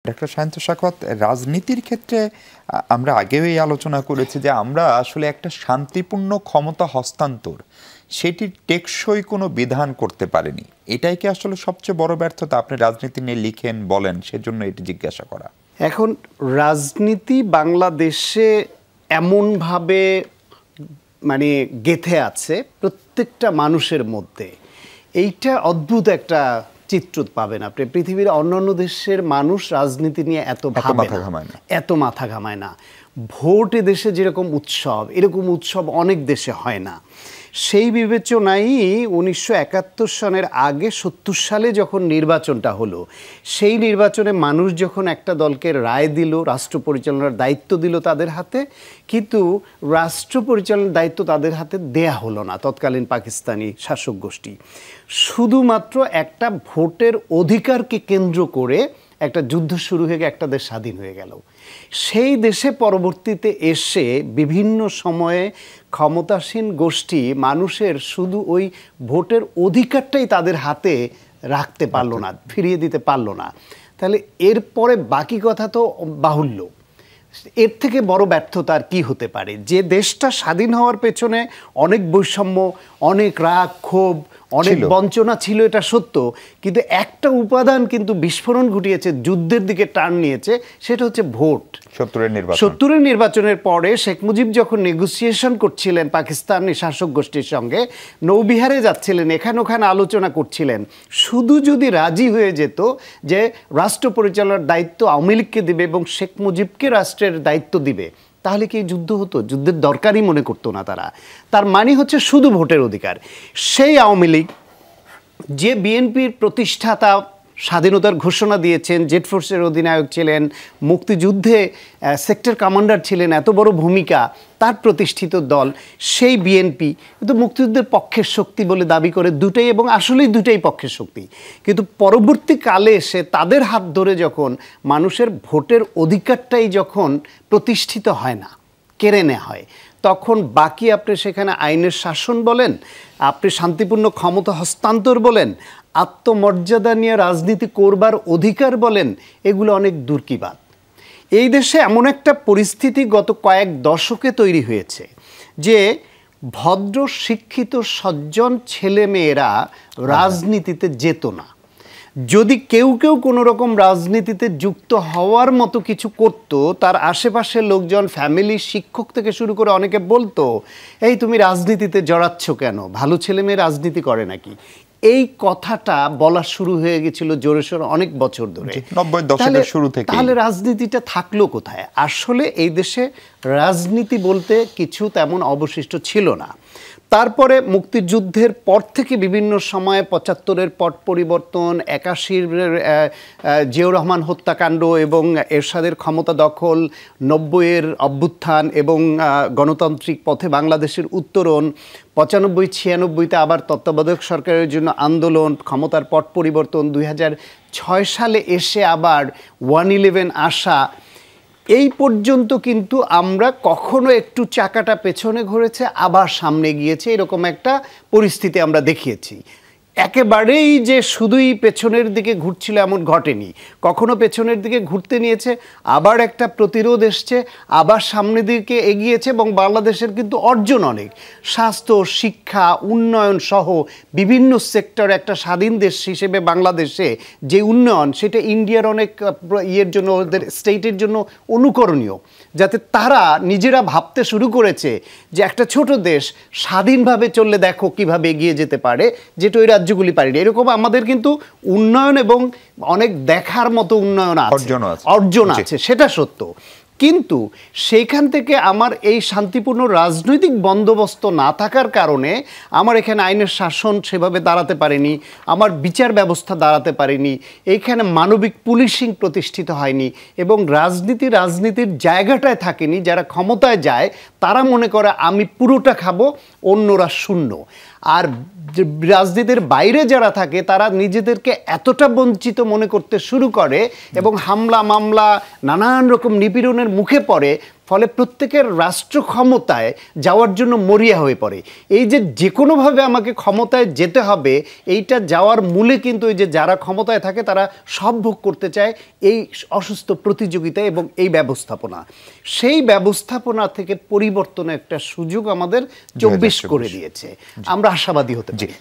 Doctor Sayanta Shakhawat, রাজনীতির ক্ষেত্রে আমরা আগেও এই আলোচনা করেছি যে আমরা আসলে একটা শান্তিপূর্ণ ক্ষমতা হস্তান্তর সেটির টেকসই কোনো বিধান করতে পারেনি। এটাই কি আসলে সবচেয়ে বড় ব্যর্থতা? আপনি রাজনীতি নিয়ে লিখেন, বলেন, সেজন্য এটি জিজ্ঞাসা করা। এখন রাজনীতি বাংলাদেশে এমনভাবে মানে গেঁথে আছে প্রত্যেকটা মানুষের মধ্যে, এইটা অদ্ভুত একটা চিত্র পাবেন আপনি। পৃথিবীর অন্যান্য দেশের মানুষ রাজনীতি নিয়ে এত মাথা ঘামায় না। ভোট এ দেশে যেরকম উৎসব, এরকম উৎসব অনেক দেশে হয় না। সেই বিবেচনায় 1971 সনের আগে 70 সালে যখন নির্বাচনটা হলো, সেই নির্বাচনে মানুষ যখন একটা দলকে রায় দিল, রাষ্ট্র পরিচালনার দায়িত্ব দিল তাদের হাতে, কিন্তু রাষ্ট্র পরিচালনার দায়িত্ব তাদের হাতে দেয়া হলো না তৎকালীন পাকিস্তানি শাসক গোষ্ঠী। শুধুমাত্র একটা ভোটের অধিকারকে কেন্দ্র করে একটা যুদ্ধ শুরু হয়ে একটা দেশ স্বাধীন হয়ে গেল। সেই দেশে পরবর্তীতে এসে বিভিন্ন সময়ে ক্ষমতাসীন গোষ্ঠী মানুষের শুধু ওই ভোটের অধিকারটাই তাদের হাতে রাখতে পারলো না, ফিরিয়ে দিতে পারলো না। তাহলে এরপরে বাকি কথা তো বাহুল্য। এর থেকে বড় ব্যর্থতা আর কি হতে পারে? যে দেশটা স্বাধীন হওয়ার পেছনে অনেক বৈষম্য, অনেক রাগ, ক্ষোভ, অনেক বঞ্চনা ছিল, এটা সত্য, কিন্তু একটা উপাদান কিন্তু বিস্ফোরণ ঘটিয়েছে, যুদ্ধের দিকে টার্ন নিয়েছে, সেটা হচ্ছে ভোট। 70-এর নির্বাচনের পরে শেখ মুজিব যখন নেগোসিয়েশন করছিলেন পাকিস্তানি শাসক গোষ্ঠীর সঙ্গে, নৌবিহারে যাচ্ছিলেন, এখানে ওখানে আলোচনা করছিলেন, শুধু যদি রাজি হয়ে যেত যে রাষ্ট্র পরিচালনার দায়িত্ব আওয়ামী লীগকে দিবে এবং শেখ মুজিবকে রাষ্ট্রের দায়িত্ব দিবে, তাহলে কি যুদ্ধ হতো? যুদ্ধের দরকারই মনে করতো না তারা। তার মানে হচ্ছে শুধু ভোটের অধিকার। সেই আওয়ামী লীগ যে বিএনপির প্রতিষ্ঠাতা, স্বাধীনতার ঘোষণা দিয়েছেন, জেড ফোর্সের অধিনায়ক ছিলেন, মুক্তিযুদ্ধে সেক্টর কমান্ডার ছিলেন, এত বড় ভূমিকা তার প্রতিষ্ঠিত দল, সেই বিএনপি কিন্তু মুক্তিযুদ্ধের পক্ষের শক্তি বলে দাবি করে দুটাই, এবং আসলেই দুটাই পক্ষের শক্তি। কিন্তু পরবর্তীকালে এসে তাদের হাত ধরে যখন মানুষের ভোটের অধিকারটাই যখন প্রতিষ্ঠিত হয় না, কেড়ে নেওয়া হয়, তখন বাকি আপনি সেখানে আইনের শাসন বলেন, আপনি শান্তিপূর্ণ ক্ষমতা হস্তান্তর বলেন, আত্মমর্যাদা নিয়ে রাজনীতি করবার অধিকার বলেন, এগুলো অনেক দূর কি বাত। এই দেশে এমন একটা পরিস্থিতি গত কয়েক দশকে তৈরি হয়েছে যে ভদ্র শিক্ষিত সজ্জন ছেলেমেয়েরা রাজনীতিতে যেত না। যদি কেউ কোনো রকম রাজনীতিতে যুক্ত হওয়ার মতো কিছু করত, তার আশেপাশের লোকজন, ফ্যামিলি, শিক্ষক থেকে শুরু করে অনেকে বলতো, এই তুমি রাজনীতিতে জড়াচ্ছ কেন, ভালো ছেলে মেয়ে রাজনীতি করে নাকি? এই কথাটা বলা শুরু হয়ে গেছিল জোরে সোরে অনেক বছর ধরে, 90 দশকের শুরু থেকে। তাহলে রাজনীতিটা থাকলো কোথায়? আসলে এই দেশে রাজনীতি বলতে কিছু তেমন অবশিষ্ট ছিল না। তারপরে মুক্তিযুদ্ধের পর থেকে বিভিন্ন সময়ে 75-এর পট পরিবর্তন, 81-র জিয়াউর রহমান হত্যাকাণ্ড এবং এরশাদের ক্ষমতা দখল, 90-এর অভ্যুত্থান এবং গণতান্ত্রিক পথে বাংলাদেশের উত্তরণ, 95-96-তে আবার তত্ত্বাবধায়ক সরকারের জন্য আন্দোলন, ক্ষমতার পট পরিবর্তন, 2006 সালে এসে আবার 1/11 আসা, এই পর্যন্ত কিন্তু আমরা কখনো একটু চাকাটা পেছনে ঘুরেছে আবার সামনে গিয়েছে, এরকম একটা পরিস্থিতি আমরা দেখিয়েছি। একেবারেই যে শুধুই পেছনের দিকে ঘুরছিল এমন ঘটেনি, কখনো পেছনের দিকে ঘুরতে নিয়েছে, আবার একটা প্রতিরোধ এসছে, আবার সামনের দিকে এগিয়েছে, এবং বাংলাদেশের কিন্তু অর্জন অনেক, স্বাস্থ্য, শিক্ষা, উন্নয়ন সহ বিভিন্ন সেক্টরে একটা স্বাধীন দেশ হিসেবে বাংলাদেশে যে উন্নয়ন, সেটা ইন্ডিয়ার অনেক ইয়ের জন্য, ওদের স্টেটের জন্য অনুকরণীয়, যাতে তারা নিজেরা ভাবতে শুরু করেছে যে একটা ছোট দেশ স্বাধীনভাবে চললে দেখো কিভাবে এগিয়ে যেতে পারে, যেটা ওই রাজ্যগুলি পারেনি। এরকম আমাদের কিন্তু উন্নয়ন এবং অনেক দেখার মতো উন্নয়ন আছে, অর্জন আছে, সেটা সত্য। কিন্তু সেইখান থেকে আমার এই শান্তিপূর্ণ রাজনৈতিক বন্দোবস্ত না থাকার কারণে আমার এখানে আইনের শাসন সেভাবে দাঁড়াতে পারেনি, আমার বিচার ব্যবস্থা দাঁড়াতে পারেনি, এইখানে মানবিক পুলিশিং প্রতিষ্ঠিত হয়নি, এবং রাজনীতির জায়গাটায় থাকেনি। যারা ক্ষমতায় যায় তারা মনে করে আমি পুরোটা খাবো, অন্যরা শূন্য। আর রাজনীতির বাইরে যারা থাকে তারা নিজেদেরকে এতটা বঞ্চিত মনে করতে শুরু করে এবং হামলা মামলা নানান রকম নিপীড়নের মুখে পড়ে, ফলে প্রত্যেকের রাষ্ট্র ক্ষমতায় যাওয়ার জন্য মরিয়া হয়ে পড়ে। এই যে কোনোভাবে আমাকে ক্ষমতায় যেতে হবে, এইটা যাওয়ার মূলে কিন্তু এই যে যারা ক্ষমতায় থাকে তারা সব ভোগ করতে চায়, এই অসুস্থ প্রতিযোগিতা এবং এই ব্যবস্থাপনা। সেই ব্যবস্থাপনা থেকে পরিবর্তনের একটা সুযোগ আমাদের 24 করে দিয়েছে। আমরা আশাবাদী হতে পারি।